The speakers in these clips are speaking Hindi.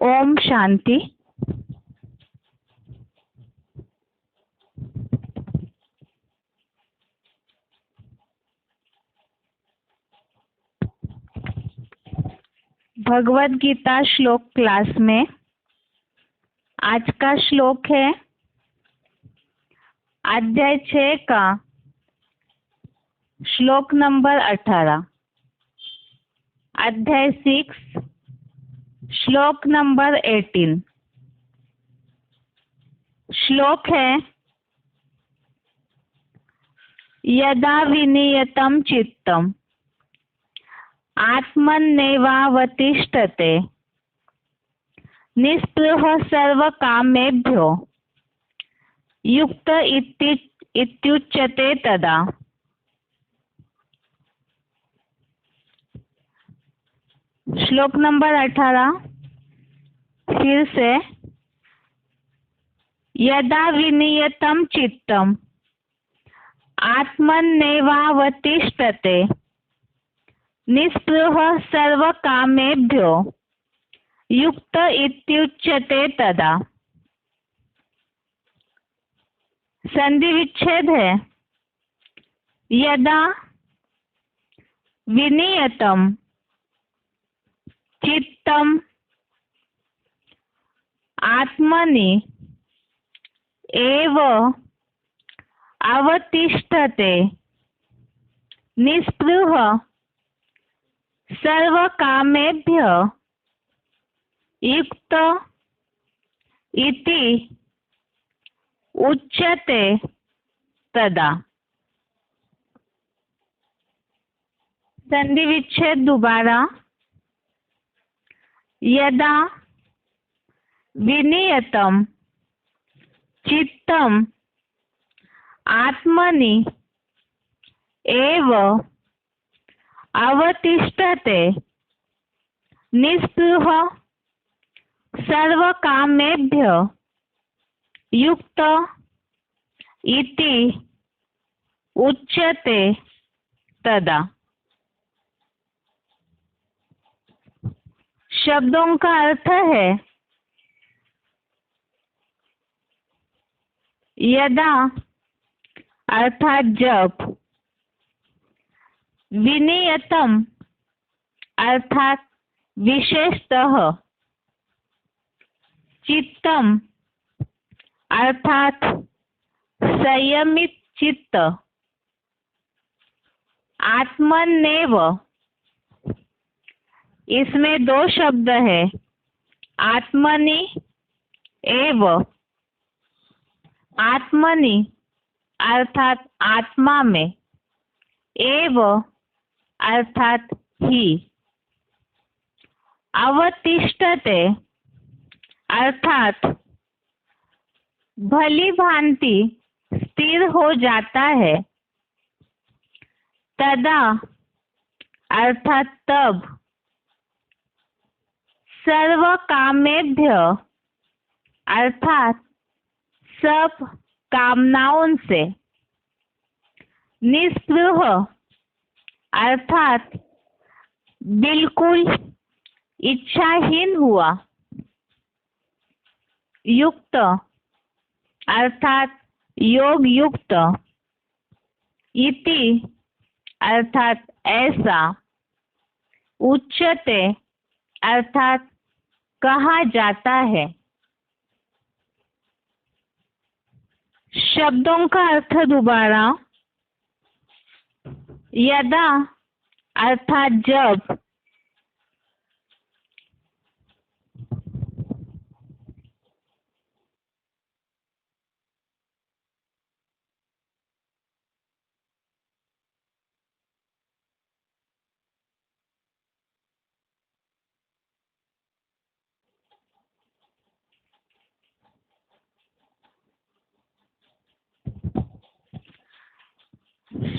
ओम शांति। भगवत गीता श्लोक क्लास में आज का श्लोक है अध्याय 6 का श्लोक नंबर 18। अध्याय 6 श्लोक नंबर 18। श्लोक है यदा विनियतं चित्तम् आत्मन्नेवावतिष्ठते निःस्पृहः सर्वकामेभ्यो युक्त इत्युच्यते तदा। श्लोक नंबर 18 फिर से। यदा विनियतं चित्तम् आत्मन्नेवावतिष्ठते निःस्पृहः सर्वकामेभ्यो युक्त इत्युच्यते तदा। संधि विच्छेद है। यदा विनियतं चित्तम् आत्मनि एव अवतिष्ठते निःस्पृहः सर्वकामेभ्य युक्त इति उच्यते तदा। संधि विच्छेद दोबारा। यदा विनियतं चित्तम् आत्मनि एव अवतिष्ठते निःस्पृहः सर्वकामेभ्य युक्त इति उच्यते तदा। शब्दों का अर्थ है यदा अर्थात जब, विनियतम अर्थात विशेषतः, चित्तम अर्थात संयमित चित्त, आत्मन्नेव इसमें दो शब्द है आत्मनि एव। आत्मनि अर्थात आत्मा में, एव अर्थात ही, अवतिष्ठते अर्थात भली भांति स्थिर हो जाता है, तदा अर्थात तब, सर्व कामेभ्य अर्थात सब कामनाओं से, निःस्पृह अर्थात बिल्कुल इच्छाहीन हुआ, युक्त अर्थात योग युक्त, इति अर्थात ऐसा, उच्यते अर्थात कहा जाता है। शब्दों का अर्थ दोबारा। यदा अर्थात जब,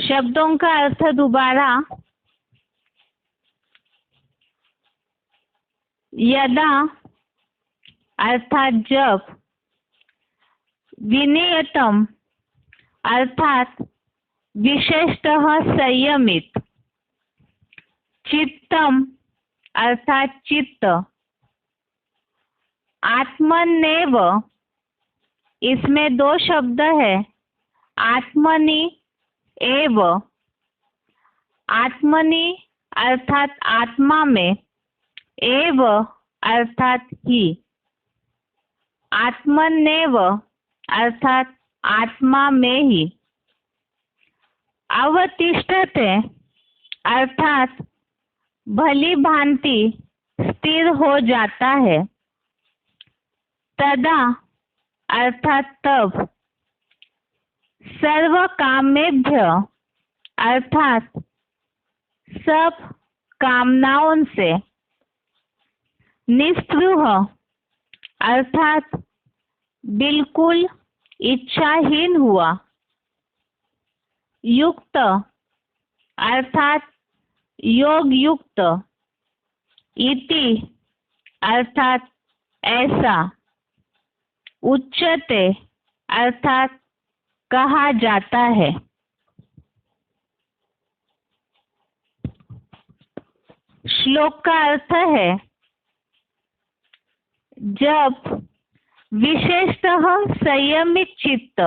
शब्दों का अर्थ दोबारा। यदा अर्थात जब, विनियतम अर्थात विशेषतः संयमित, चित्तम अर्थात चित्त, आत्मनेव, इसमें दो शब्द है, आत्मनि एव। आत्मनि अर्थात आत्मा में, एव अर्थात ही। आत्मनेव अर्थात आत्मा में ही। अवतिष्ठते अर्थात भली भांति स्थिर हो जाता है। तदा अर्थात तब। सर्व कामेभ्य अर्थात सब कामनाओं से। निस्पृह अर्थात बिल्कुल इच्छाहीन हुआ। युक्त अर्थात योग युक्त। इति अर्थात ऐसा। उच्यते अर्थात कहा जाता है। श्लोक का अर्थ है, जब विशेषतः संयमित चित्त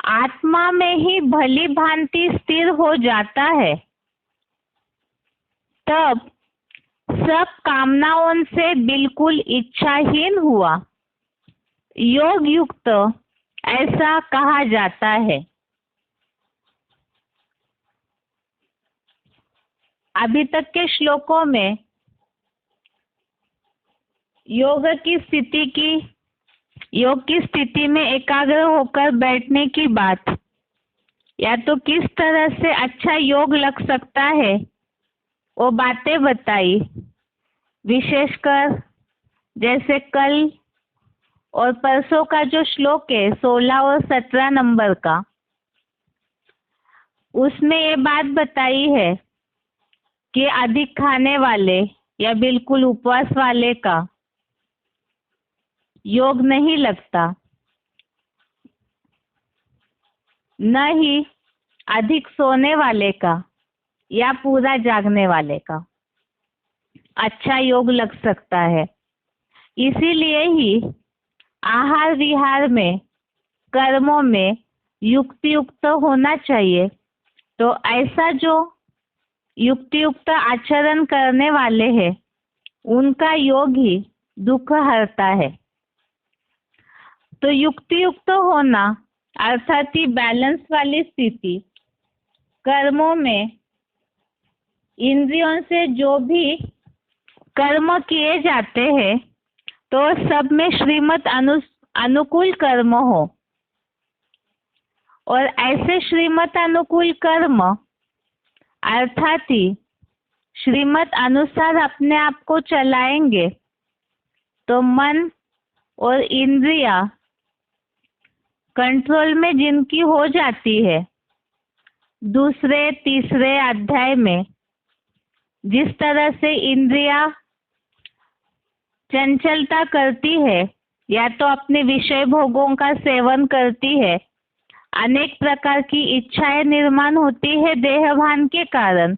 आत्मा में ही भली भांति स्थिर हो जाता है, तब सब कामनाओं से बिल्कुल इच्छाहीन हुआ। योग युक्त ऐसा कहा जाता है। अभी तक के श्लोकों में योग की स्थिति में एकाग्र होकर बैठने की बात, या तो किस तरह से अच्छा योग लग सकता है वो बातें बताई। विशेषकर जैसे कल और परसों का जो श्लोक है 16 और 17 नंबर का, उसमें ये बात बताई है कि अधिक खाने वाले या बिल्कुल उपवास वाले का योग नहीं लगता, न ही अधिक सोने वाले का या पूरा जागने वाले का अच्छा योग लग सकता है। इसीलिए ही आहार विहार में, कर्मों में युक्तियुक्त होना चाहिए। तो ऐसा जो युक्तियुक्त आचरण करने वाले हैं, उनका योग ही दुख हरता है। तो युक्तियुक्त होना अर्थात ही बैलेंस वाली स्थिति, कर्मों में इंद्रियों से जो भी कर्म किए जाते हैं तो सब में श्रीमत अनुकूल कर्म हो, और ऐसे श्रीमत अनुकूल कर्म अर्थात ही श्रीमत अनुसार अपने आप को चलाएंगे तो मन और इंद्रिया कंट्रोल में जिनकी हो जाती है, दूसरे तीसरे अध्याय में जिस तरह से इंद्रिया चंचलता करती है या तो अपने विषय भोगों का सेवन करती है, अनेक प्रकार की इच्छाएं निर्माण होती है देहभान के कारण,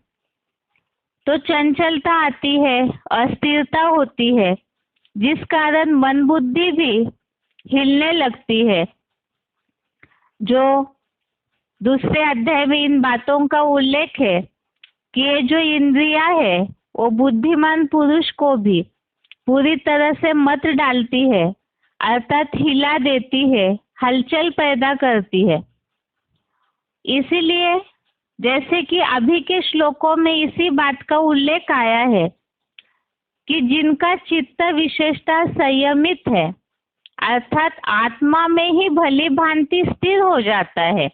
तो चंचलता आती है, अस्थिरता होती है, जिस कारण मन बुद्धि भी हिलने लगती है। जो दूसरे अध्याय में इन बातों का उल्लेख है कि ये जो इंद्रिया है वो बुद्धिमान पुरुष को भी पूरी तरह से मत डालती है, अर्थात हिला देती है, हलचल पैदा करती है। इसीलिए जैसे कि अभी के श्लोकों में इसी बात का उल्लेख आया है कि जिनका चित्त विशेषता संयमित है, अर्थात आत्मा में ही भली भांति स्थिर हो जाता है,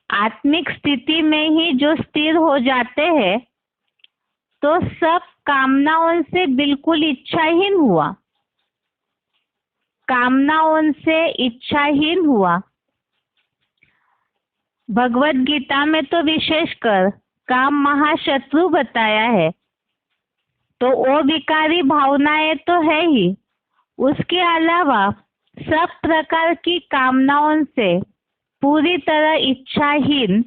आत्मिक स्थिति में ही जो स्थिर हो जाते हैं, तो सब कामनाओं से बिल्कुल इच्छाहीन हुआ। कामनाओं से इच्छाहीन हुआ। भगवत गीता में तो विशेषकर काम महाशत्रु बताया है, तो वो विकारी भावनाएं तो है ही, उसके अलावा सब प्रकार की कामनाओं से पूरी तरह इच्छाहीन,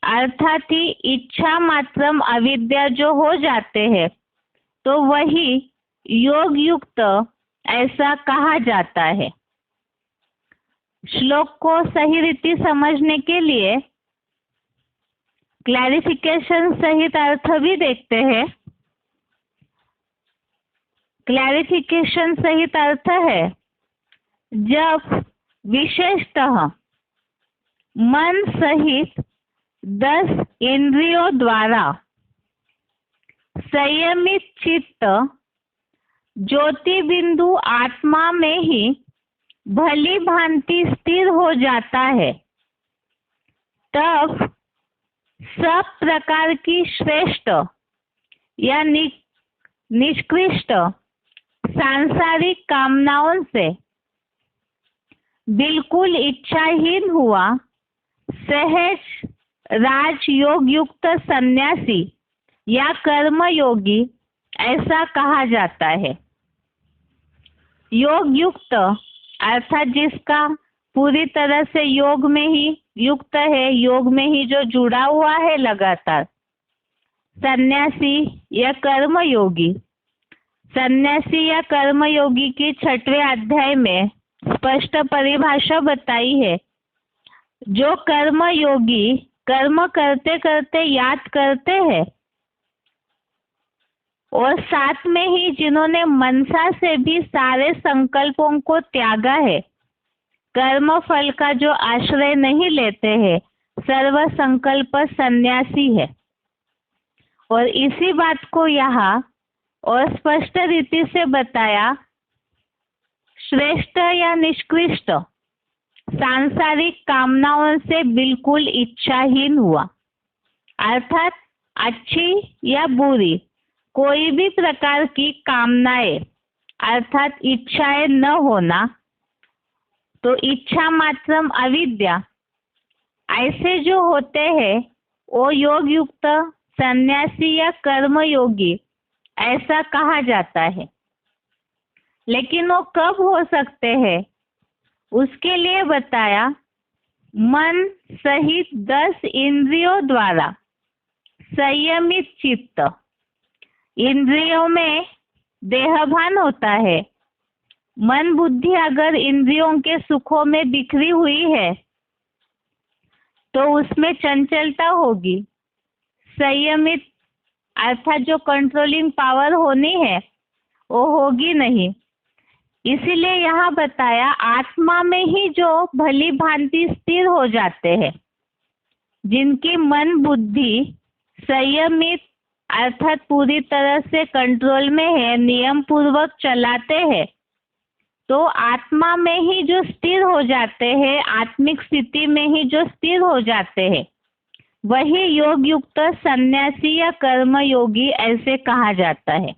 अर्थात ही इच्छा मात्रम अविद्या जो हो जाते हैं, तो वही योग युक्त ऐसा कहा जाता है। श्लोक को सही रीति समझने के लिए क्लैरिफिकेशन सहित अर्थ भी देखते हैं। क्लैरिफिकेशन सहित अर्थ है, जब विशेषतः मन सहित 10 इंद्रियों द्वारा संयमित चित्त ज्योति बिंदु आत्मा में ही भली भांति स्थिर हो जाता है, तब सब प्रकार की श्रेष्ठ या निष्कृष्ट सांसारिक कामनाओं से बिल्कुल इच्छाहीन हुआ सहज राजयोग युक्त सन्यासी या कर्म योगी ऐसा कहा जाता है। योग युक्त अर्थात जिसका पूरी तरह से योग में ही युक्त है, योग में ही जो जुड़ा हुआ है लगातार, सन्यासी या कर्म योगी। सन्यासी या कर्म योगी की 6वें अध्याय में स्पष्ट परिभाषा बताई है। जो कर्म योगी कर्म करते करते याद करते हैं और साथ में ही जिन्होंने मनसा से भी सारे संकल्पों को त्यागा है, कर्म फल का जो आश्रय नहीं लेते हैं, सर्व संकल्प सन्यासी है। और इसी बात को यहाँ और स्पष्ट रीति से बताया, श्रेष्ठ या निष्कृष्ट सांसारिक कामनाओं से बिल्कुल इच्छाहीन हुआ, अर्थात अच्छी या बुरी कोई भी प्रकार की कामनाएं अर्थात इच्छाएं न होना, तो इच्छा मात्रम अविद्या, ऐसे जो होते हैं वो योग युक्त सन्यासी या कर्म योगी ऐसा कहा जाता है। लेकिन वो कब हो सकते हैं, उसके लिए बताया, मन सहित 10 इंद्रियों द्वारा संयमित चित्त। इंद्रियों में देहभान होता है। मन बुद्धि अगर इंद्रियों के सुखों में बिखरी हुई है तो उसमें चंचलता होगी। संयमित अर्थात जो कंट्रोलिंग पावर होनी है वो होगी नहीं। इसीलिए यहाँ बताया, आत्मा में ही जो भली भांति स्थिर हो जाते हैं, जिनकी मन बुद्धि संयमित अर्थात पूरी तरह से कंट्रोल में है, नियम पूर्वक चलाते हैं, तो आत्मा में ही जो स्थिर हो जाते हैं, आत्मिक स्थिति में ही जो स्थिर हो जाते हैं, वही योग युक्त सन्यासी या कर्म योगी ऐसे कहा जाता है।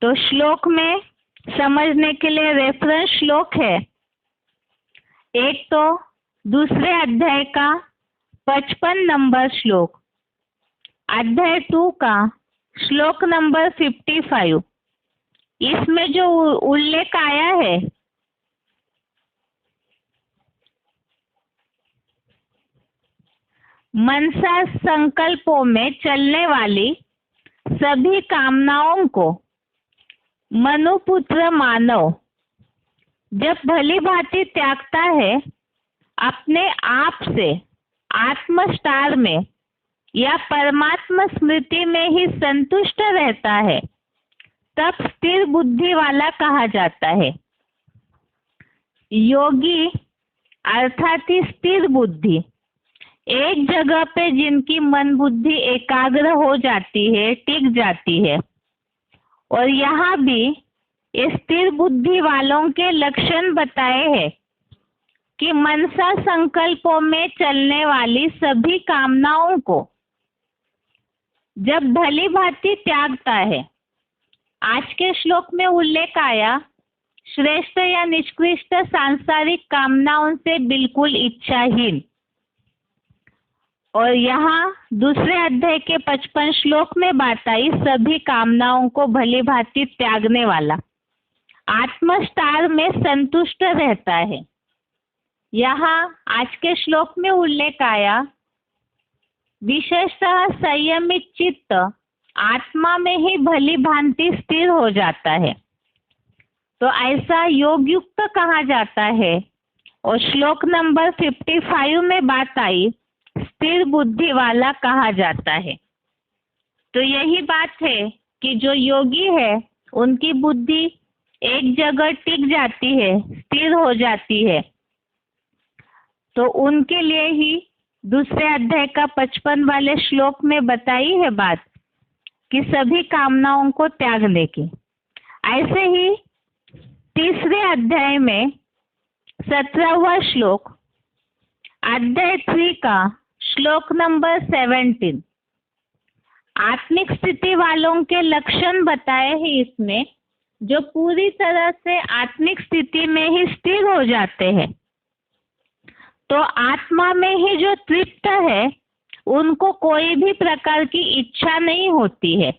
तो श्लोक में समझने के लिए रेफरेंस श्लोक है। एक तो दूसरे अध्याय का 55 नंबर श्लोक, अध्याय 2 का श्लोक नंबर 55। इसमें जो उल्लेख आया है, मनसा संकल्पों में चलने वाली सभी कामनाओं को मनुपुत्र मानव जब भली भांति त्यागता है, अपने आप से आत्मस्टार में या परमात्मा स्मृति में ही संतुष्ट रहता है, तब स्थिर बुद्धि वाला कहा जाता है। योगी अर्थात ही स्थिर बुद्धि, एक जगह पे जिनकी मन बुद्धि एकाग्र हो जाती है, टिक जाती है। और यहाँ भी स्थिर बुद्धि वालों के लक्षण बताए हैं कि मनसा संकल्पों में चलने वाली सभी कामनाओं को जब भली भांति त्यागता है। आज के श्लोक में उल्लेख आया, श्रेष्ठ या निष्कृष्ट सांसारिक कामनाओं से बिल्कुल इच्छाहीन। और यहाँ दूसरे अध्याय के 55 श्लोक में बात आई, सभी कामनाओं को भली भांति त्यागने वाला आत्मस्टार में संतुष्ट रहता है। यहाँ आज के श्लोक में उल्लेख आया, विशेषतः संयमित चित्त आत्मा में ही भली भांति स्थिर हो जाता है। तो ऐसा योग युक्त कहा जाता है। और श्लोक नंबर 55 में बात आई, स्थिर बुद्धि वाला कहा जाता है। तो यही बात है कि जो योगी है उनकी बुद्धि एक जगह टिक जाती है, स्थिर हो जाती है। तो उनके लिए ही दूसरे अध्याय का 55 वाले श्लोक में बताई है बात कि सभी कामनाओं को त्यागने की। ऐसे ही तीसरे अध्याय में 17वां श्लोक, अध्याय 3 का श्लोक नंबर 17, आत्मिक स्थिति वालों के लक्षण बताए हैं इसमें, जो पूरी तरह से आत्मिक स्थिति में ही स्थिर हो जाते हैं। तो आत्मा में ही जो तृप्त है उनको कोई भी प्रकार की इच्छा नहीं होती है।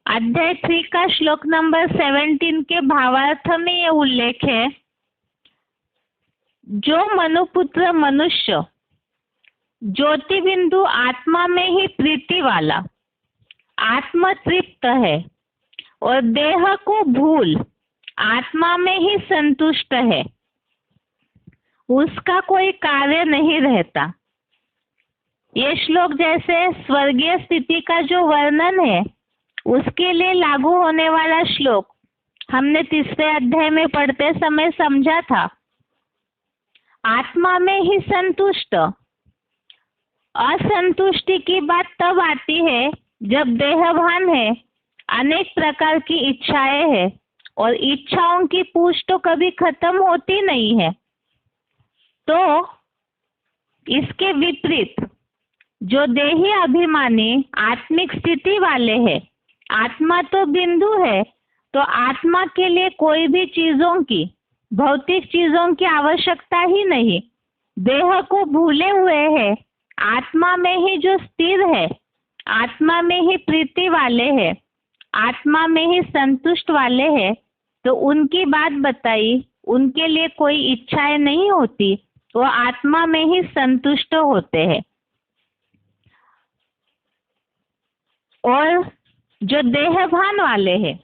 अध्याय 3 का श्लोक नंबर 17 के भावार्थ में ये उल्लेख है, जो मनुपुत्र मनुष्य ज्योति बिंदु आत्मा में ही प्रीति वाला, आत्म तृप्त है और देह को भूल आत्मा में ही संतुष्ट है, उसका कोई कार्य नहीं रहता। ये श्लोक जैसे स्वर्गीय स्थिति का जो वर्णन है उसके लिए लागू होने वाला श्लोक हमने तीसरे अध्याय में पढ़ते समय समझा था। आत्मा में ही संतुष्ट, असंतुष्टि की बात तब आती है जब देहभान है, अनेक प्रकार की इच्छाएं हैं और इच्छाओं की पूछ तो कभी खत्म होती नहीं है। तो इसके विपरीत जो देही अभिमानी आत्मिक स्थिति वाले हैं, आत्मा तो बिंदु है, तो आत्मा के लिए कोई भी चीजों की, भौतिक चीजों की आवश्यकता ही नहीं, देह को भूले हुए है, आत्मा में ही जो स्थिर है, आत्मा में ही प्रीति वाले हैं, आत्मा में ही संतुष्ट वाले हैं, तो उनकी बात बताई, उनके लिए कोई इच्छाएं नहीं होती, वो आत्मा में ही संतुष्ट होते हैं। और जो देहभान वाले हैं,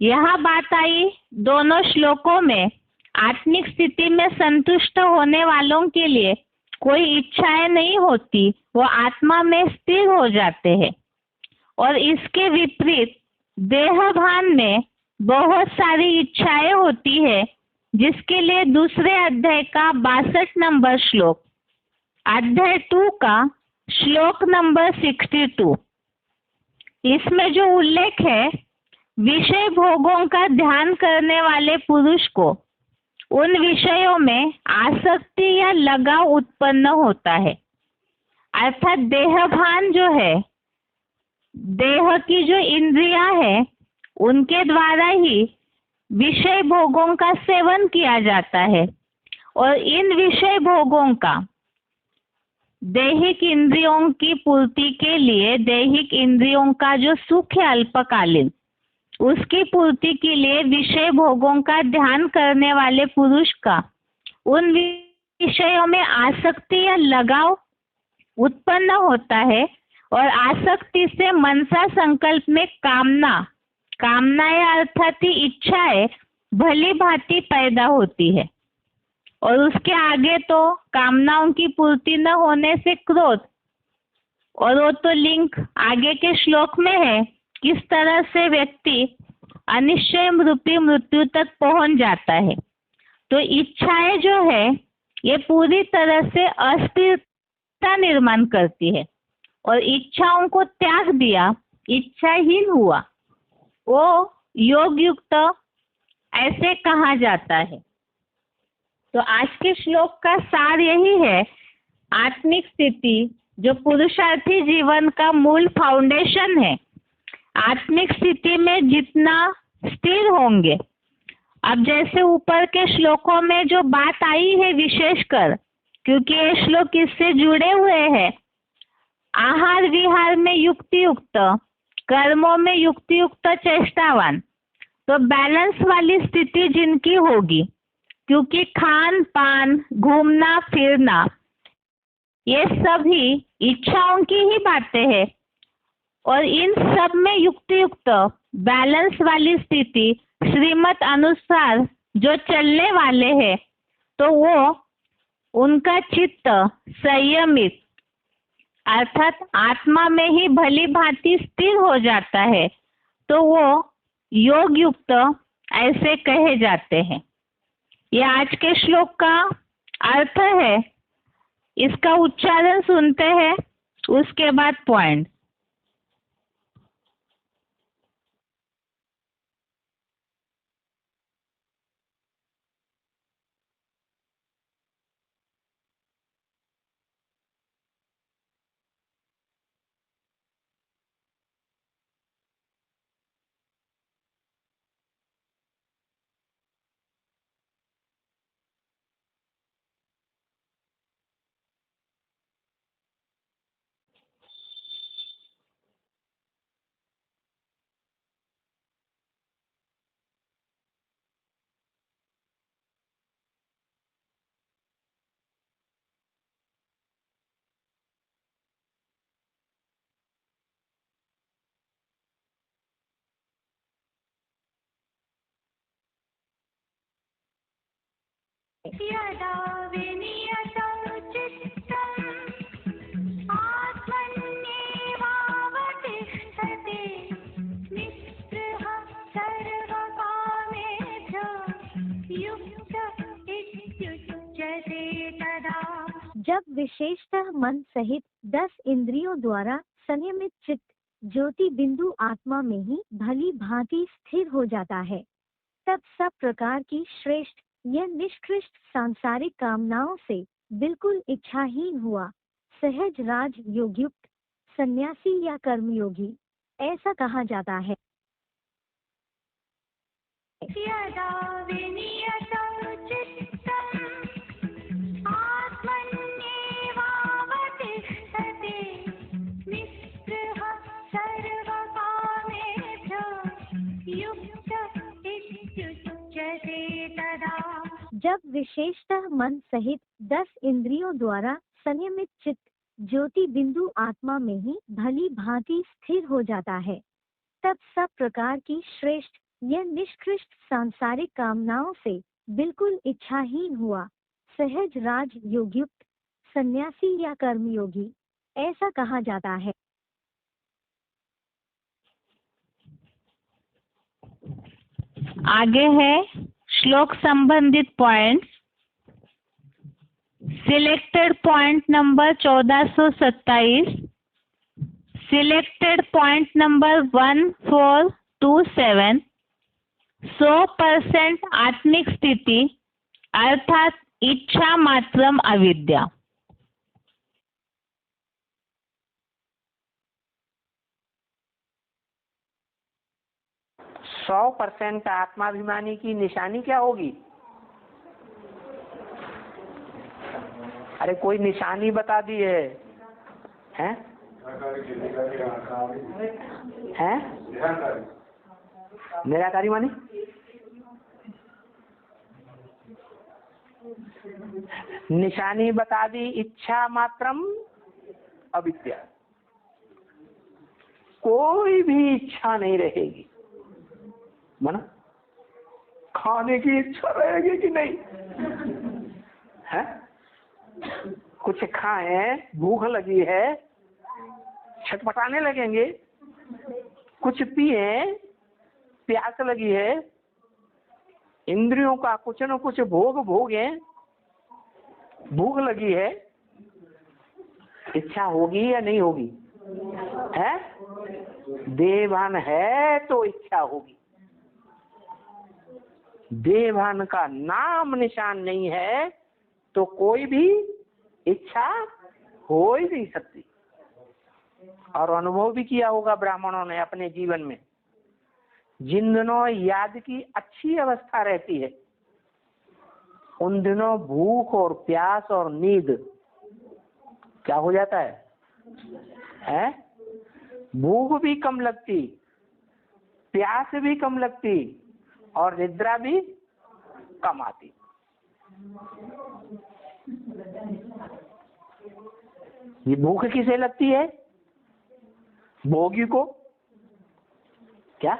यहाँ बात आई दोनों श्लोकों में, आत्मिक स्थिति में संतुष्ट होने वालों के लिए कोई इच्छाएं नहीं होती, वो आत्मा में स्थिर हो जाते हैं। और इसके विपरीत देहभान में बहुत सारी इच्छाएं होती है, जिसके लिए दूसरे अध्याय का 62 नंबर श्लोक, अध्याय 2 का श्लोक नंबर 62, इसमें जो उल्लेख है, विषय भोगों का ध्यान करने वाले पुरुष को उन विषयों में आसक्ति या लगाव उत्पन्न होता है। अर्थात देहभान जो है, देह की जो इंद्रियां है, उनके द्वारा ही विषय भोगों का सेवन किया जाता है और इन विषय भोगों का दैहिक इंद्रियों की पूर्ति के लिए, दैहिक इंद्रियों का जो सुख है अल्पकालीन, उसकी पूर्ति के लिए विषय भोगों का ध्यान करने वाले पुरुष का उन विषयों में आसक्ति या लगाव उत्पन्न होता है और आसक्ति से मनसा संकल्प में कामनाएं अर्थात इच्छाएं भली भांति पैदा होती है। और उसके आगे तो कामनाओं की पूर्ति न होने से क्रोध, और वो तो लिंक आगे के श्लोक में है, किस तरह से व्यक्ति अनिश्चय रूपी मृत्यु तक पहुंच जाता है। तो इच्छाएं जो है ये पूरी तरह से अस्थिरता निर्माण करती है और इच्छाओं को त्याग दिया, इच्छाहीन हुआ, वो योग युक्त ऐसे कहा जाता है। तो आज के श्लोक का सार यही है, आत्मिक स्थिति जो पुरुषार्थी जीवन का मूल फाउंडेशन है, आत्मिक स्थिति में जितना स्थिर होंगे, अब जैसे ऊपर के श्लोकों में जो बात आई है विशेषकर, क्योंकि ये श्लोक इससे जुड़े हुए हैं, आहार विहार में युक्तियुक्त, कर्मों में युक्तियुक्त चेष्टावान, तो बैलेंस वाली स्थिति जिनकी होगी, क्योंकि खान पान, घूमना फिरना, ये सभी इच्छाओं की ही बातें हैं और इन सब में युक्त बैलेंस वाली स्थिति श्रीमत अनुसार जो चलने वाले हैं, तो वो उनका चित्त संयमित अर्थात आत्मा में ही भली भांति स्थिर हो जाता है, तो वो योग युक्त ऐसे कहे जाते हैं। ये आज के श्लोक का अर्थ है। इसका उच्चारण सुनते हैं, उसके बाद पॉइंट। यदा विनियतं चित्तम् आत्मन्येवावतिष्ठते निःस्पृहः सर्वकामेभ्यः युक्त इत्युच्यते तदा। जब विशेषतः मन सहित 10 इंद्रियों द्वारा संयमित चित्त ज्योति बिंदु आत्मा में ही भली भांति स्थिर हो जाता है, तब सब प्रकार की श्रेष्ठ यह निष्कृष्ट सांसारिक कामनाओं से बिल्कुल इच्छाहीन हुआ सहज राज योगयुक्त सन्यासी या कर्मयोगी ऐसा कहा जाता है। यदा विनियतं चित्तम् आत्मन्येवावतिष्ठते निःस्पृहः सर्वकामेभ्यः युक्त इत्युच्यते तदा। जब विशेषतः मन सहित 10 इंद्रियों द्वारा संयमित चित्त ज्योति बिंदु आत्मा में ही भली भांति स्थिर हो जाता है, तब सब प्रकार की श्रेष्ठ यह निष्कृष्ट सांसारिक कामनाओं से बिल्कुल इच्छाहीन हुआ सहज राज योगयुक्त सन्यासी या कर्मयोगी ऐसा कहा जाता है। आगे है श्लोक संबंधित points. Selected point number 1427, selected point number 1427, 100% आत्मिक स्थिति अर्थात इच्छा मात्रम अविद्या। सौ 100% आत्माभिमानी की निशानी क्या होगी? अरे कोई निशानी बता दी है, हैं? हैं? निराकारी मानी निशानी बता दी, इच्छा मात्रम अविद्या। कोई भी इच्छा नहीं रहेगी, माना खाने की इच्छा रहेगी कि नहीं है? कुछ खाएं, भूख लगी है, छटपटाने लगेंगे। कुछ पिए, प्यास लगी है। इंद्रियों का कुछ न कुछ भोग भोगे, भूख लगी है। इच्छा होगी या नहीं होगी? है? देहभान है तो इच्छा होगी। देहभान का नाम निशान नहीं है तो कोई भी इच्छा हो ही नहीं सकती। और अनुभव भी किया होगा ब्राह्मणों ने अपने जीवन में। जिन दिनों याद की अच्छी अवस्था रहती है, उन दिनों भूख और प्यास और नींद क्या हो जाता है? भूख भी कम लगती, प्यास भी कम लगती और निद्रा भी कम आती। ये भूख किसे लगती है? भोगी को क्या,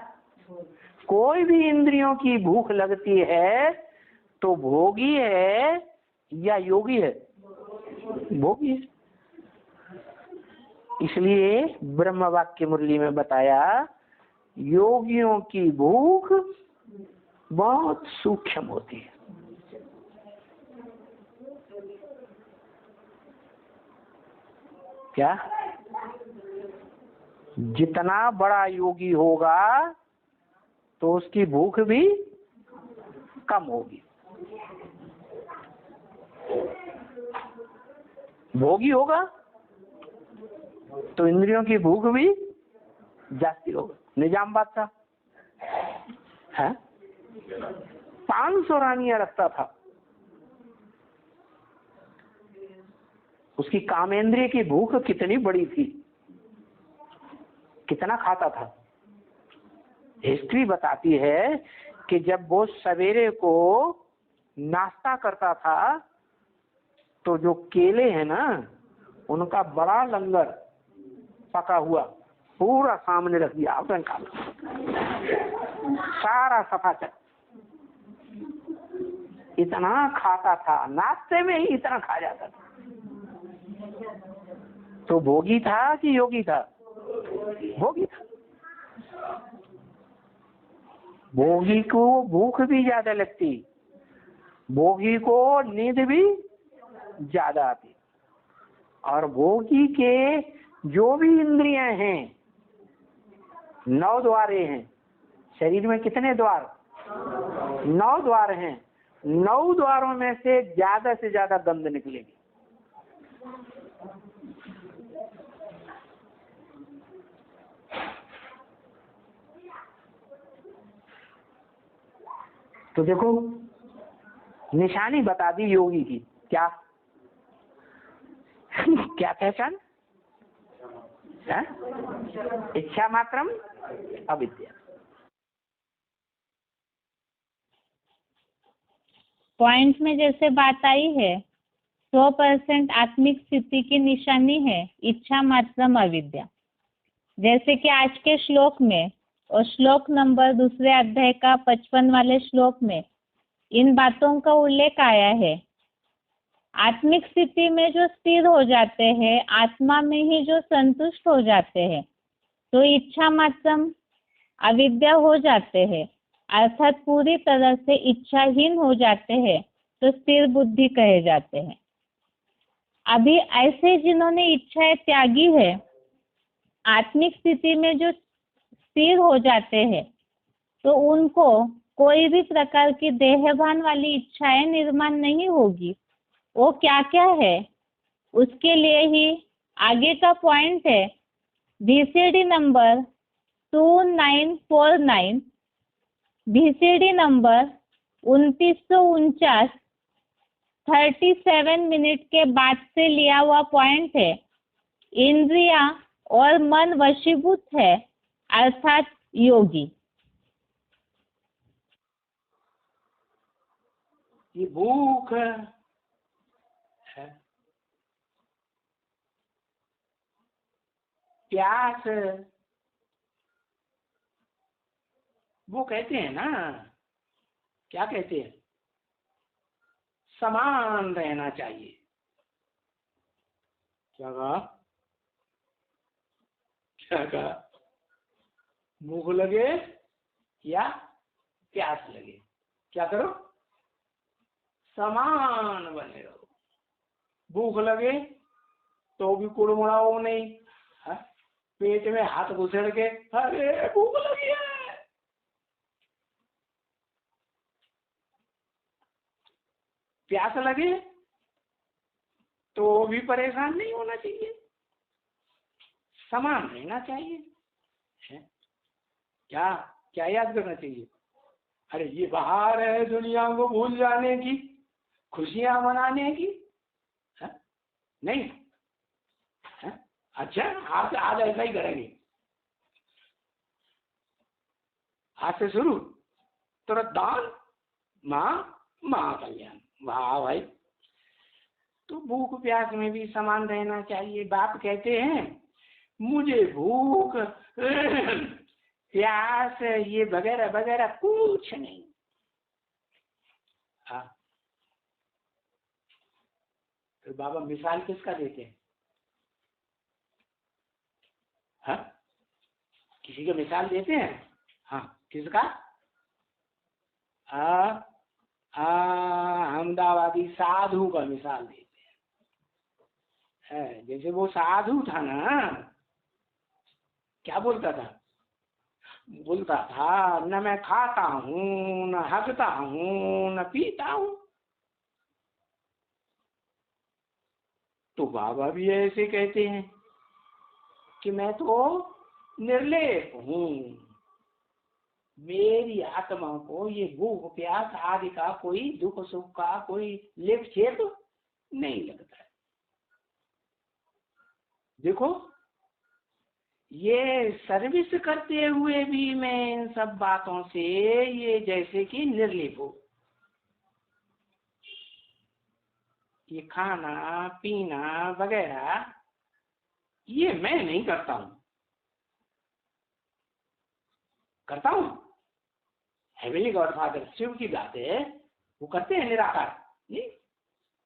कोई भी इंद्रियों की भूख लगती है तो भोगी है या योगी है? भोगी है। इसलिए ब्रह्म वाक्य मुरली में बताया योगियों की भूख बहुत सूक्ष्म होती है। क्या, जितना बड़ा योगी होगा तो उसकी भूख भी कम होगी। भोगी होगा तो इंद्रियों की भूख भी जाती होगी। निजाम बादशाह है 500 रानियां रखता था, उसकी कामेंद्रिय की भूख कितनी बड़ी थी, कितना खाता था। हिस्ट्री बताती है कि जब वो सवेरे को नाश्ता करता था तो जो केले हैं ना, उनका बड़ा लंगर पका हुआ पूरा सामने रख दिया, आपने खा सारा सफाचक। इतना खाता था, नाश्ते में ही इतना खा जाता था। तो भोगी था कि योगी था? भोगी था। भोगी को भूख भी ज्यादा लगती, भोगी को नींद भी ज्यादा आती। और भोगी के जो भी इंद्रियां हैं, 9 द्वारे हैं। शरीर में कितने द्वार? 9 द्वार हैं। 9 द्वारों में से ज्यादा गंध निकलेगी। तो देखो निशानी बता दी योगी की। क्या क्या पहचान? इच्छा मात्रम अविद्या। पॉइंट में जैसे बात आई है 100% आत्मिक स्थिति की निशानी है इच्छा मात्रम अविद्या। जैसे कि आज के श्लोक में और श्लोक नंबर 2 अध्याय का 55 वाले श्लोक में इन बातों का उल्लेख आया है। आत्मिक स्थिति में जो स्थिर हो जाते हैं, आत्मा में ही जो संतुष्ट हो जाते हैं, तो इच्छा मात्रम अविद्या हो जाते हैं, अर्थात पूरी तरह से इच्छाहीन हो जाते हैं, तो स्थिर बुद्धि कहे जाते हैं। अभी ऐसे जिन्होंने इच्छाएं त्यागी है, आत्मिक स्थिति में जो स्थिर हो जाते हैं, तो उनको कोई भी प्रकार की देहभान वाली इच्छाएं निर्माण नहीं होगी। वो क्या क्या है उसके लिए ही आगे का पॉइंट है VCD number 2949, VCD number 2949 37 minute के बाद से लिया हुआ पॉइंट है। इंद्रिया और मन वशीभूत है, अर्थात योगी। ये भूख है, प्यास, वो कहते हैं ना, क्या कहते हैं, समान रहना चाहिए। क्या कहा? क्या कहा? भूख लगे या प्यास लगे, क्या करो? समान बने रहो। भूख लगे तो भी कुड़मुड़ाओ नहीं, पेट में हाथ घुसेड़ के अरे भूख लगी है। प्यास लगे तो भी परेशान नहीं होना चाहिए, समान रहना चाहिए। है? क्या क्या याद करना चाहिए? अरे ये बाहर है दुनिया को भूल जाने की, खुशियां मनाने की। है? नहीं है? अच्छा, आज ऐसा ही करेंगे, आज से शुरू तुरंत दान महाकल्याण। वाह भाई। तो भूख प्यास में भी समान रहना चाहिए। बाप कहते हैं मुझे भूख, प्यास, ये वगैरह वगैरह कुछ नहीं। हाँ, तो बाबा मिसाल किसका देते हैं? हाँ, किसी का मिसाल देते हैं? हाँ, किसका? अहमदाबादी साधु का मिसाल देते हैं। जैसे वो साधु था ना, क्या बोलता था? बोलता था न मैं खाता हूँ, न हगता हूँ, न पीता हूँ। तो बाबा भी ऐसे कहते हैं कि मैं तो निर्लेप हूँ, मेरी आत्मा को ये भूख प्यास आदि का कोई दुख सुख का कोई लेप छेप नहीं लगता है। देखो, ये सर्विस करते हुए भी मैं इन सब बातों से ये जैसे कि निर्लिप हो। ये खाना पीना वगैरह ये मैं नहीं करता हूँ। करता हूँ हेवनली गॉड फादर शिव की बात है, वो करते हैं निराकार नहीं।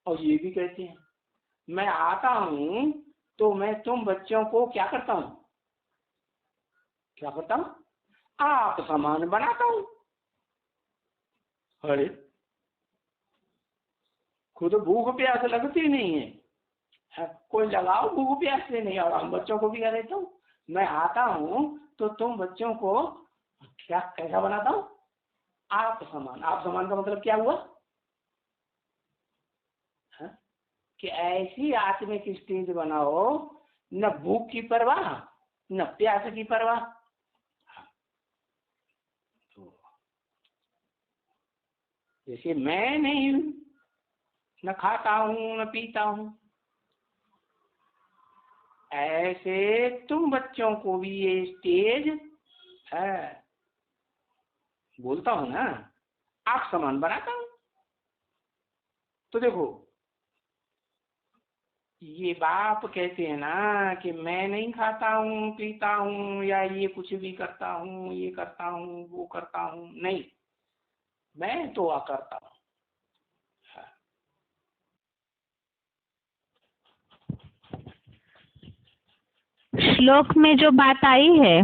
और ये भी कहते हैं मैं आता हूँ तो मैं तुम बच्चों को क्या करता हूँ? क्या करता हूँ? आप समान बनाता हूँ। अरे खुद भूख प्यास लगती नहीं है, कोई लगाओ भूख प्यास से नहीं। और हम बच्चों को भी कह देता हूँ मैं आता हूँ तो तुम बच्चों को क्या कैसा बनाता हूँ? आप समान। आप समान का मतलब क्या हुआ? कि ऐसी आत्मिक स्टेज बनाओ, न भूख की परवाह न प्यास की परवाह। तो जैसे मैं नहीं न खाता हूँ न पीता हूँ, ऐसे तुम बच्चों को भी ये स्टेज है, बोलता हूँ ना, आप समान बनाता हूँ। तो देखो, ये बाप कहते हैं ना कि मैं नहीं खाता हूँ पीता हूँ या ये कुछ भी करता हूँ, ये करता हूँ वो करता हूँ, नहीं, मैं तो करता हूँ। श्लोक में जो बात आई है,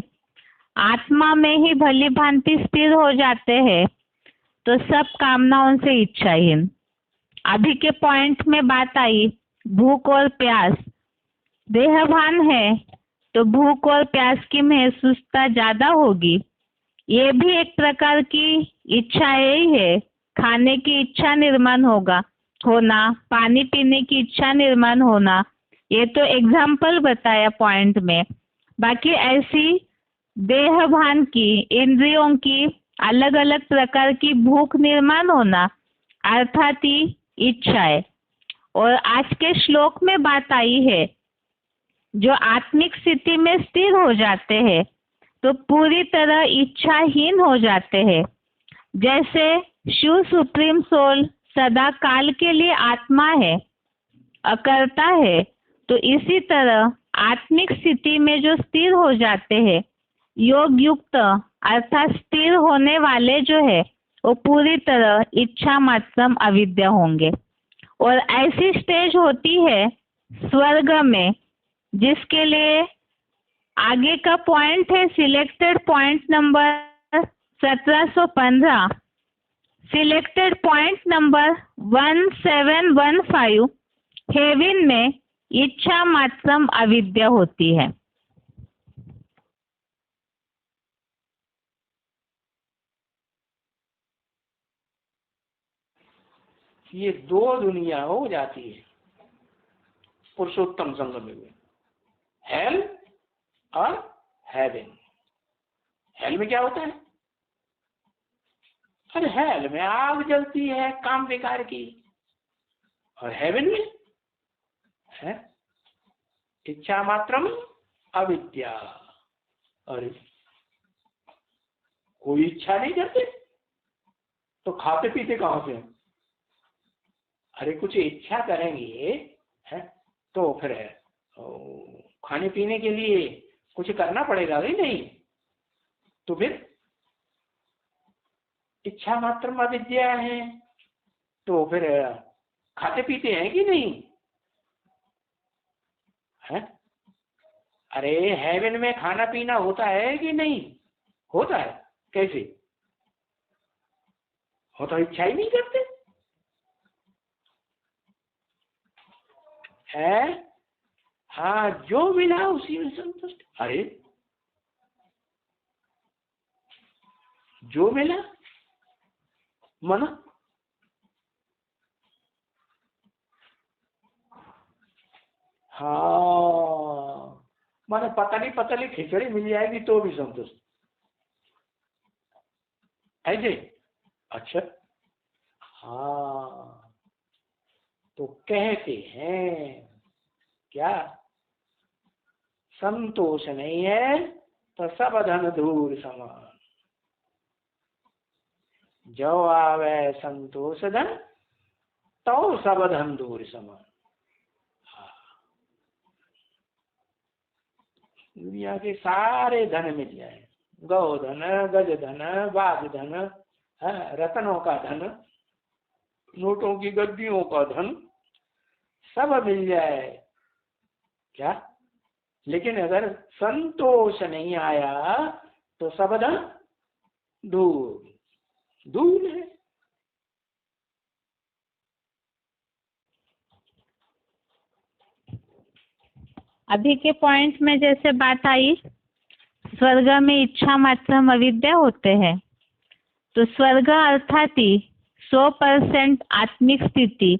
आत्मा में ही भली भांति स्थिर हो जाते हैं तो सब कामनाओं से इच्छाहीन। अभी के पॉइंट में बात आई भूख और प्यास। देहभान है तो भूख और प्यास की महसूसता ज्यादा होगी। ये भी एक प्रकार की इच्छा ही है। खाने की इच्छा निर्माण होना, पानी पीने की इच्छा निर्माण होना, ये तो एग्जाम्पल बताया पॉइंट में। बाकी ऐसी देहभान की, इंद्रियों की अलग अलग प्रकार की भूख निर्माण होना अर्थात ही इच्छा है। और आज के श्लोक में बात आई है जो आत्मिक स्थिति में स्थिर हो जाते हैं तो पूरी तरह इच्छाहीन हो जाते हैं। जैसे शिव सुप्रीम सोल सदा काल के लिए आत्मा है, अकर्ता है, तो इसी तरह आत्मिक स्थिति में जो स्थिर हो जाते हैं, योग युक्त अर्थात स्थिर होने वाले जो है वो पूरी तरह इच्छा मात्रम अविद्या होंगे। और ऐसी स्टेज होती है स्वर्ग में, जिसके लिए आगे का पॉइंट है selected point number 1715, selected point number 1715। Heaven में इच्छा मात्रम अविद्या होती है। ये दो दुनिया हो जाती है पुरुषोत्तम संगम में, हेल और हेवन। हेल में क्या होता है? अरे हेल में आग जलती है काम बेकार की, और हेवन में है इच्छा मात्रम अविद्या। अरे कोई इच्छा नहीं करते तो खाते पीते कहां से? अरे कुछ इच्छा करेंगे है तो फिर है खाने पीने के लिए कुछ करना पड़ेगा ही नहीं, तो फिर इच्छा मात्र अविद्या है, तो फिर खाते पीते हैं कि नहीं है? अरे हेवन में खाना पीना होता है कि नहीं होता है? कैसे होता? इच्छा ही नहीं करते है। हाँ, जो मिला उसी में संतुष्ट। अरे जो मिला मना, हाँ, माने पतली खिचड़ी मिल जाएगी तो भी संतुष्ट ऐसे। अच्छा, हाँ, तो कहते हैं क्या संतोष नहीं है तो सब धन धूल समान, जो आवे संतोष धन तो सब धन दूर समान। दुनिया के सारे धन मिल जाए, गौ धन, गज धन, बाज धन, रत्नों का धन, नोटों की गड्डियों का धन, सब मिल जाए क्या, लेकिन अगर संतोष नहीं आया तो सब धन दूर दूर है। अभी के पॉइंट में जैसे बात आई, स्वर्ग में इच्छा मात्र अविद्या होते हैं, तो स्वर्ग अर्थात ही 100% आत्मिक स्थिति,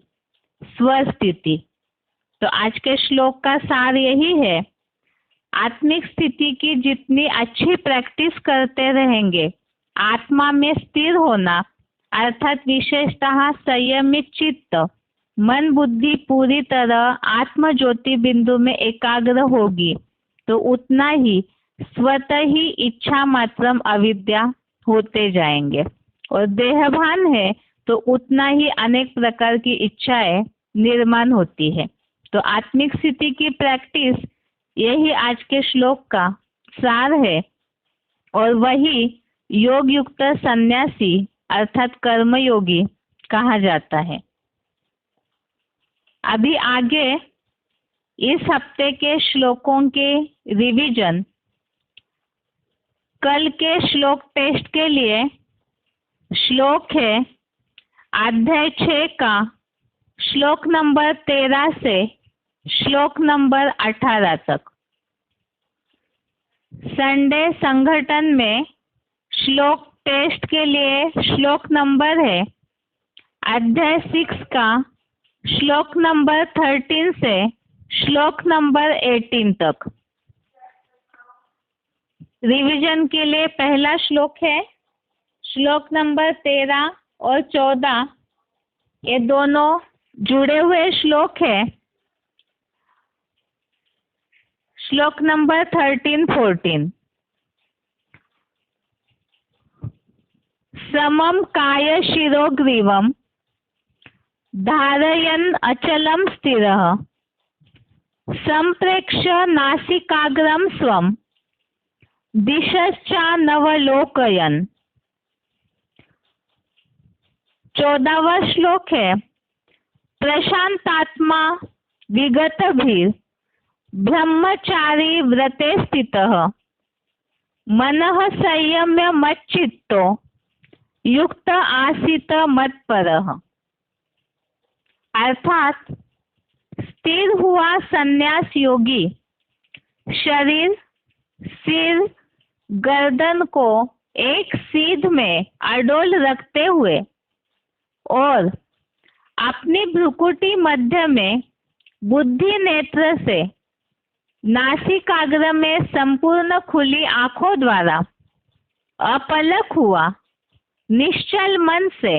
स्वस्थिति। तो आज के श्लोक का सार यही है, आत्मिक स्थिति की जितनी अच्छी प्रैक्टिस करते रहेंगे, आत्मा में स्थिर होना अर्थात विशेषतः संयमित चित्त, मन बुद्धि पूरी तरह आत्म ज्योति बिंदु में एकाग्र होगी, तो उतना ही स्वतः ही इच्छा मात्रम अविद्या होते जाएंगे, और देहभान है तो उतना ही अनेक प्रकार की इच्छाएं निर्माण होती है। तो आत्मिक स्थिति की प्रैक्टिस यही आज के श्लोक का सार है, और वही योग युक्त सन्यासी अर्थात कर्मयोगी कहा जाता है। अभी आगे इस हफ्ते के श्लोकों के रिवीजन, कल के श्लोक टेस्ट के लिए श्लोक है अध्याय 6 का श्लोक नंबर 13 से श्लोक नंबर 18 तक। संडे संगठन में श्लोक टेस्ट के लिए श्लोक नंबर है अध्याय 6 का श्लोक नंबर 13 से श्लोक नंबर 18 तक। रिवीजन के लिए पहला श्लोक है श्लोक नंबर 13 और 14, ये दोनों जुड़े हुए श्लोक है। श्लोक नंबर 13-14, समम काय शिरोग्रीवम धारयन् अचलम स्थिरः संप्रेक्ष्य नासिकाग्रम स्वम दिशश्चानवलोकयन्। 14वां श्लोक है प्रशांतात्मा विगतभिः ब्रह्मचारी व्रते स्थितः मनः संयम्य मच्चित्तो युक्त आसीत मत्परः। अर्थात स्थिर हुआ संन्यास योगी शरीर, सिर, गर्दन को एक सीध में अडोल रखते हुए और अपनी भ्रुकुटी मध्य में बुद्धि नेत्र से नासिकाग्र में संपूर्ण खुली आंखों द्वारा अपलक हुआ, निश्चल मन से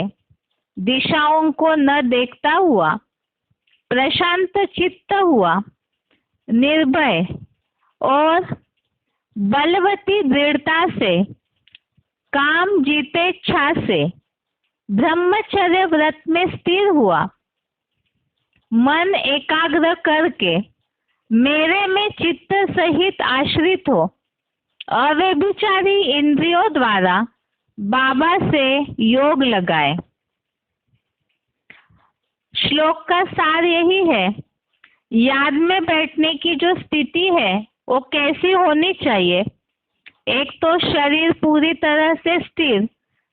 दिशाओं को न देखता हुआ, प्रशांत चित्त हुआ, निर्भय और बलवती दृढ़ता से काम जीते इच्छा से ब्रह्मचर्य व्रत में स्थिर हुआ, मन एकाग्र करके मेरे में चित्त सहित आश्रित हो, अव्यभिचारी इंद्रियों द्वारा बाबा से योग लगाए। श्लोक का सार यही है, याद में बैठने की जो स्थिति है वो कैसी होनी चाहिए। एक तो शरीर पूरी तरह से स्थिर,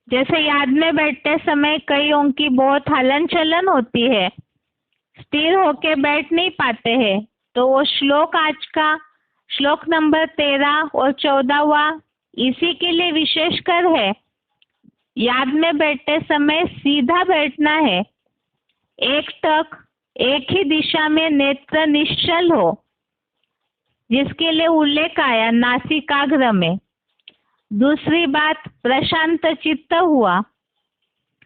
जैसे याद में बैठते समय कईयों की बहुत हलन चलन होती है, स्थिर होके बैठ नहीं पाते हैं, तो वो श्लोक आज का श्लोक नंबर 13 और 14वां इसी के लिए विशेषकर है। याद में बैठते समय सीधा बैठना है, एक टक एक ही दिशा में नेत्र निश्चल हो, जिसके लिए उल्लेख आया नासिकाग्र में। दूसरी बात, प्रशांत चित्त हुआ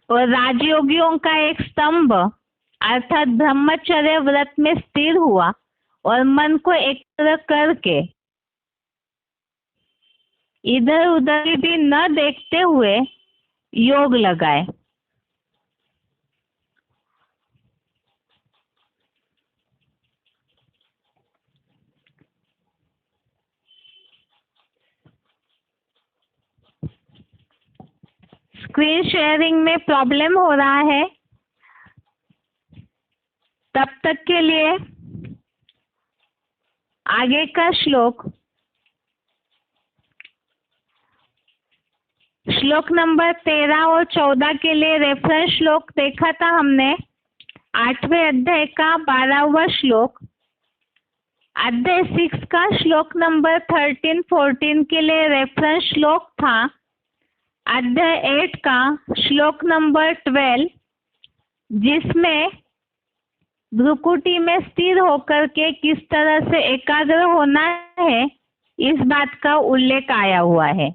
और राजयोगियों का एक स्तंभ अर्थात ब्रह्मचर्य व्रत में स्थिर हुआ और मन को एकाग्र करके इधर उधर भी न देखते हुए योग लगाए। स्क्रीन शेयरिंग में प्रॉब्लम हो रहा है, तब तक के लिए आगे का श्लोक नंबर 13 और 14 के लिए रेफरेंस श्लोक देखा था हमने। 8वें अध्याय का 12वां श्लोक, अध्याय 6 का श्लोक नंबर 13-14 के लिए रेफरेंस श्लोक था। अध्याय 8 का श्लोक नंबर 12, जिसमें भ्रुकुटी में स्थिर होकर के किस तरह से एकाग्र होना है, इस बात का उल्लेख आया हुआ है।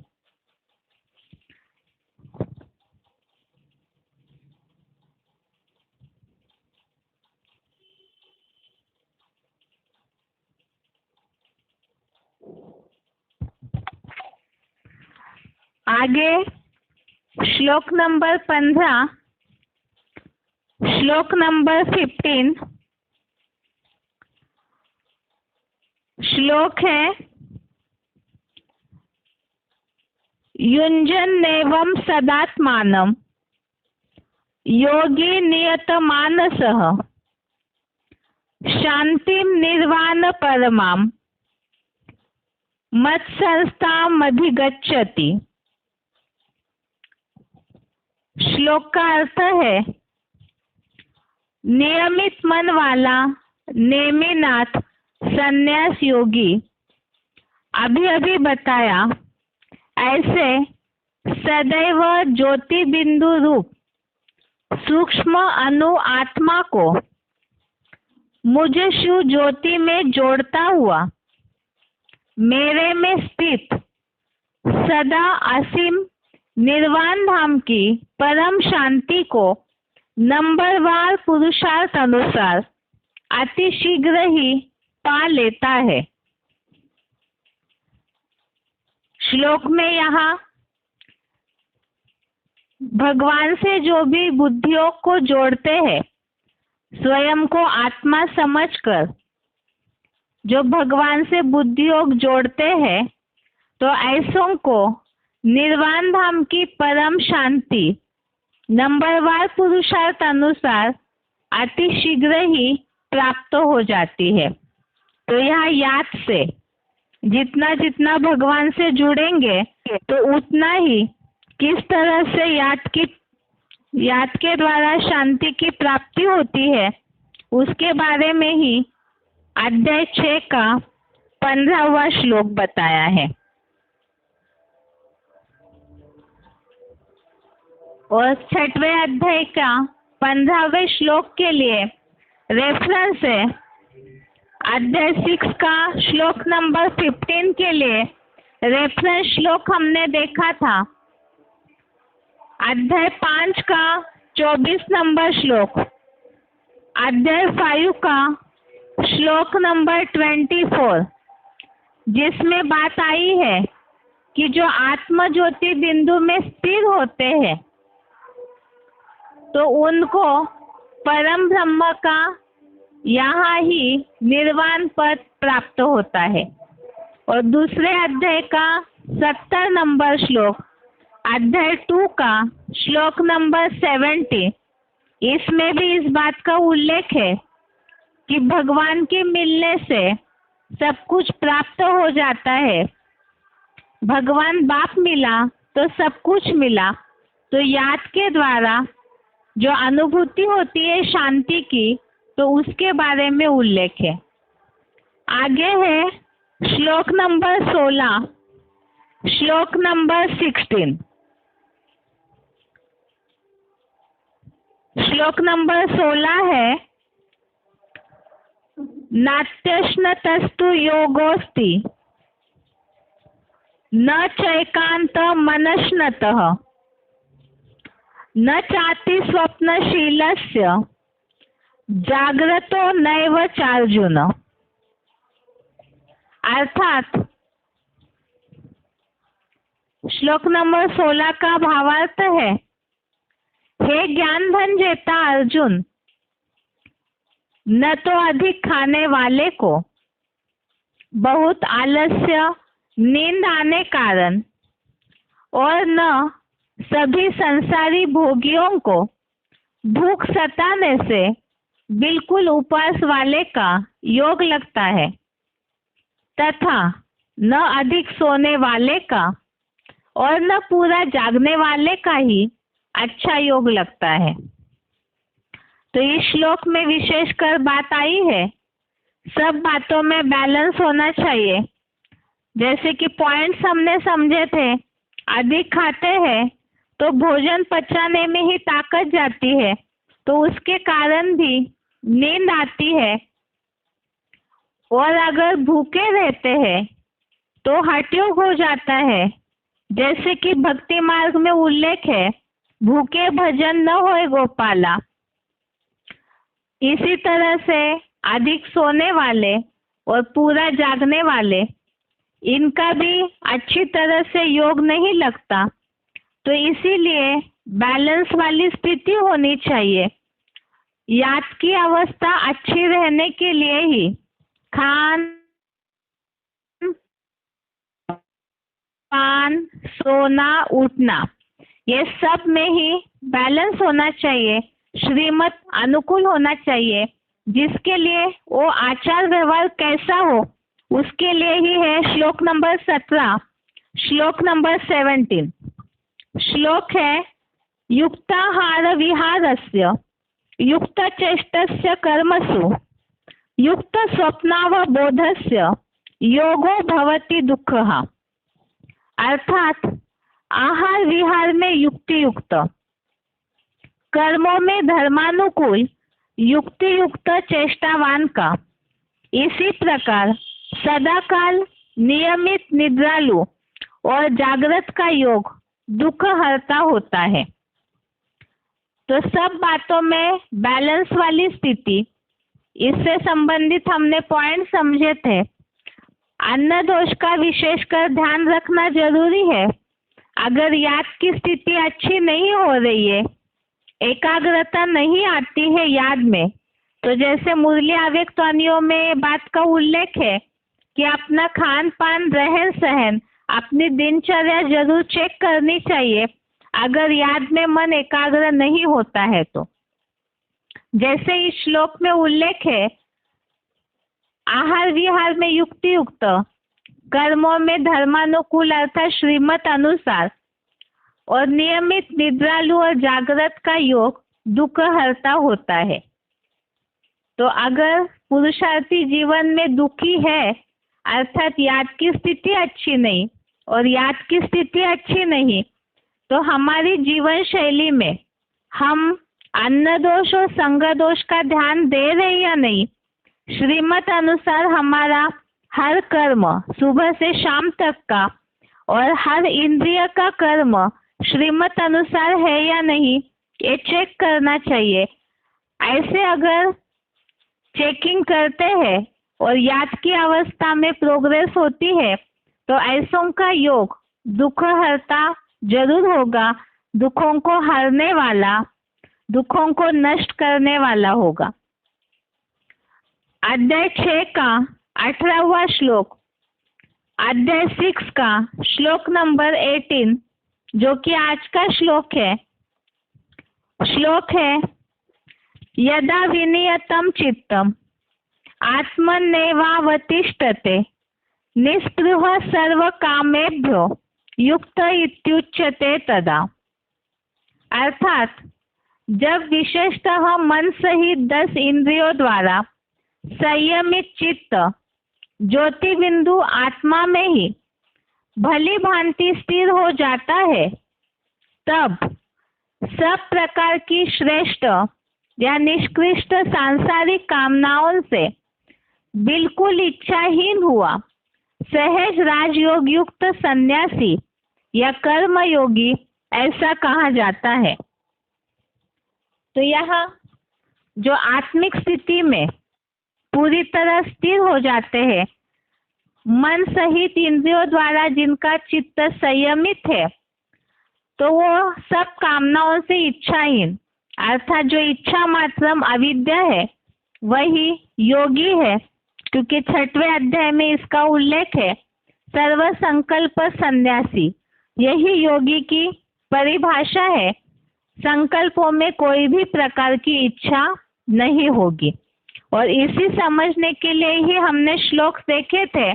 आगे श्लोक नंबर 15, श्लोक नंबर 15 श्लोक है, युञ्जन्नेवं सदात्मानं योगी नियतमानसः शांतिं निर्वाण परमां मत्संस्थामधिगच्छति। श्लोक का अर्थ है, नियमित मन वाला नेमिनाथ संन्यास योगी, अभी अभी बताया, ऐसे सदैव ज्योति बिंदु रूप सूक्ष्म अनु आत्मा को मुझे शिव ज्योति में जोड़ता हुआ मेरे में स्थित सदा असीम निर्वाण धाम की परम शांति को नंबरवार पुरुषार्थ अनुसार अतिशीघ्र ही पा लेता है। श्लोक में यहाँ भगवान से जो भी बुद्धियों को जोड़ते हैं, स्वयं को आत्मा समझकर जो भगवान से बुद्धियों जोड़ते हैं, तो ऐसों को निर्वाण धाम की परम शांति नंबरवार पुरुषार्थ अनुसार अति शीघ्र ही प्राप्त हो जाती है। तो यह याद से जितना जितना भगवान से जुड़ेंगे तो उतना ही किस तरह से याद के द्वारा शांति की प्राप्ति होती है, उसके बारे में ही अध्याय 6 का 15वां श्लोक बताया है। और 6वें अध्याय का 15वें श्लोक के लिए रेफरेंस है अध्याय 6 का श्लोक नंबर 15 के लिए रेफरेंस श्लोक हमने देखा था। अध्याय 5 का 24 नंबर श्लोक, अध्याय 5 का श्लोक नंबर 24, जिसमें बात आई है कि जो आत्म ज्योति बिंदु में स्थिर होते हैं तो उनको परम ब्रह्म का यहाँ ही निर्वाण पद प्राप्त होता है। और दूसरे अध्याय का 70 नंबर श्लोक, अध्याय 2 का श्लोक नंबर 70, इसमें भी इस बात का उल्लेख है कि भगवान के मिलने से सब कुछ प्राप्त हो जाता है। भगवान बाप मिला तो सब कुछ मिला। तो याद के द्वारा जो अनुभूति होती है शांति की, तो उसके बारे में उल्लेख है। आगे है श्लोक नंबर 16, श्लोक नंबर 16। श्लोक नंबर 16 है, नात्यश्नतस्तु योगोस्ति न चैकांत मनश्नतः न चाति स्वप्नशीलस्य जाग्रतो नैव चार्जुन। अर्थात श्लोक नंबर 16 का भावार्थ है, हे ज्ञान धन जेता अर्जुन, न तो अधिक खाने वाले को बहुत आलस्य नींद आने कारण और न सभी संसारी भोगियों को भूख सताने से बिल्कुल उपवास वाले का योग लगता है, तथा न अधिक सोने वाले का और न पूरा जागने वाले का ही अच्छा योग लगता है। तो इस श्लोक में विशेषकर बात आई है, सब बातों में बैलेंस होना चाहिए। जैसे कि पॉइंट्स हमने समझे थे, अधिक खाते हैं तो भोजन पचाने में ही ताकत जाती है, तो उसके कारण भी नींद आती है। और अगर भूखे रहते हैं तो हठयोग हो जाता है। जैसे कि भक्ति मार्ग में उल्लेख है, भूखे भजन न होए गोपाला। इसी तरह से अधिक सोने वाले और पूरा जागने वाले, इनका भी अच्छी तरह से योग नहीं लगता। तो इसीलिए बैलेंस वाली स्थिति होनी चाहिए। याद की अवस्था अच्छी रहने के लिए ही खान पान सोना उठना, ये सब में ही बैलेंस होना चाहिए, श्रीमत अनुकूल होना चाहिए। जिसके लिए वो आचार व्यवहार कैसा हो, उसके लिए ही है श्लोक नंबर 17, श्लोक नंबर 17। श्लोक है, युक्ताहार विहारस्य युक्त चेष्टस्य कर्मसु युक्त स्वप्नावबोधस्य योगो भवति दुःखः। अर्थात आहार विहार में युक्ति युक्त, कर्मों में धर्मानुकूल युक्ति युक्त चेष्टावान का, इसी प्रकार सदाकाल नियमित निद्रालु और जागृत का योग दुख हरता होता है। तो सब बातों में बैलेंस वाली स्थिति, इससे संबंधित हमने पॉइंट समझे थे। अन्न दोष का विशेषकर ध्यान रखना जरूरी है। अगर याद की स्थिति अच्छी नहीं हो रही है, एकाग्रता नहीं आती है याद में, तो जैसे मुरली आवेग ध्वनियों में बात का उल्लेख है कि अपना खान पान रहन सहन अपनी दिनचर्या जरूर चेक करनी चाहिए, अगर याद में मन एकाग्र नहीं होता है तो। जैसे इस श्लोक में उल्लेख है, आहार विहार में युक्ति युक्त, कर्मों में धर्मानुकूल अर्थात श्रीमत अनुसार, और नियमित निद्रालु और जागृत का योग दुख हरता होता है। तो अगर पुरुषार्थी जीवन में दुखी है, अर्थात याद की स्थिति अच्छी नहीं और याद की स्थिति अच्छी नहीं, तो हमारी जीवन शैली में हम अन्न दोष और संग दोष का ध्यान दे रहे या नहीं, श्रीमत अनुसार हमारा हर कर्म सुबह से शाम तक का और हर इंद्रिय का कर्म श्रीमत अनुसार है या नहीं, ये चेक करना चाहिए। ऐसे अगर चेकिंग करते हैं और याद की अवस्था में प्रोग्रेस होती है, तो ऐसों का योग दुख हरता जरूर होगा, दुखों को हरने वाला, दुखों को नष्ट करने वाला होगा। अध्याय 6 का 18वां श्लोक, अध्याय 6 का श्लोक नंबर 18 जो कि आज का श्लोक है यदा विनियतम चित्तम आत्मन्नेवावतिष्ठते निस्पृह सर्व कामेभ्यो युक्त इत्युच्यते तदा। अर्थात जब विशेषतः मन सहित 10 इंद्रियों द्वारा संयमित चित्त ज्योति बिंदु आत्मा में ही भली भांति स्थिर हो जाता है, तब सब प्रकार की श्रेष्ठ या निष्कृष्ट सांसारिक कामनाओं से बिल्कुल इच्छाहीन हुआ सहज राजयोग युक्त सन्यासी या कर्म योगी ऐसा कहा जाता है। तो यहाँ जो आत्मिक स्थिति में पूरी तरह स्थिर हो जाते हैं, मन सहित इंद्रियों द्वारा जिनका चित्त संयमित है, तो वो सब कामनाओं से इच्छाहीन अर्थात जो इच्छा मात्रम अविद्या है वही योगी है, क्योंकि 6वें अध्याय में इसका उल्लेख है। सर्व संकल्प सन्यासी, यही योगी की परिभाषा है। संकल्पों में कोई भी प्रकार की इच्छा नहीं होगी। और इसी समझने के लिए ही हमने श्लोक देखे थे।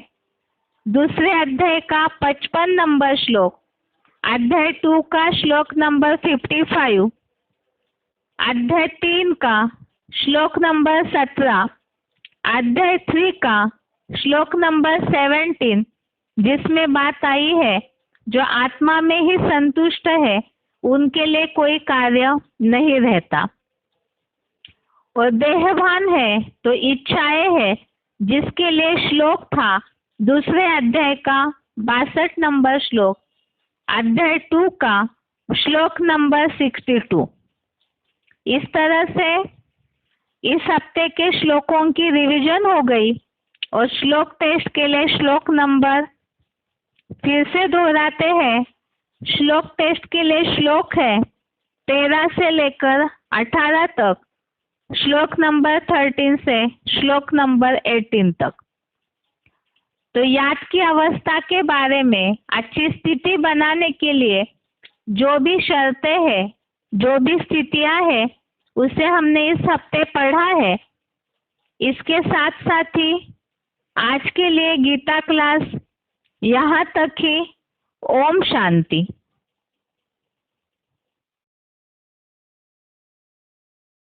दूसरे अध्याय का 55 नंबर श्लोक, अध्याय 2 का श्लोक नंबर 55, अध्याय 3 का श्लोक नंबर 17, अध्याय 3 का श्लोक नंबर 17, जिसमें बात आई है जो आत्मा में ही संतुष्ट है उनके लिए कोई कार्य नहीं रहता। और देहभान है तो इच्छाएं है, जिसके लिए श्लोक था दूसरे अध्याय का 62 नंबर श्लोक, अध्याय 2 का श्लोक नंबर 62। इस तरह से इस हफ्ते के श्लोकों की रिवीजन हो गई। और श्लोक टेस्ट के लिए श्लोक नंबर फिर से दोहराते हैं। श्लोक टेस्ट के लिए श्लोक है 13 से लेकर 18 तक, श्लोक नंबर 13 से श्लोक नंबर 18 तक। तो याद की अवस्था के बारे में अच्छी स्थिति बनाने के लिए जो भी शर्तें हैं, जो भी स्थितियां हैं, उसे हमने इस हफ्ते पढ़ा है। इसके साथ साथ ही आज के लिए गीता क्लास यहाँ तक ही। ओम शांति।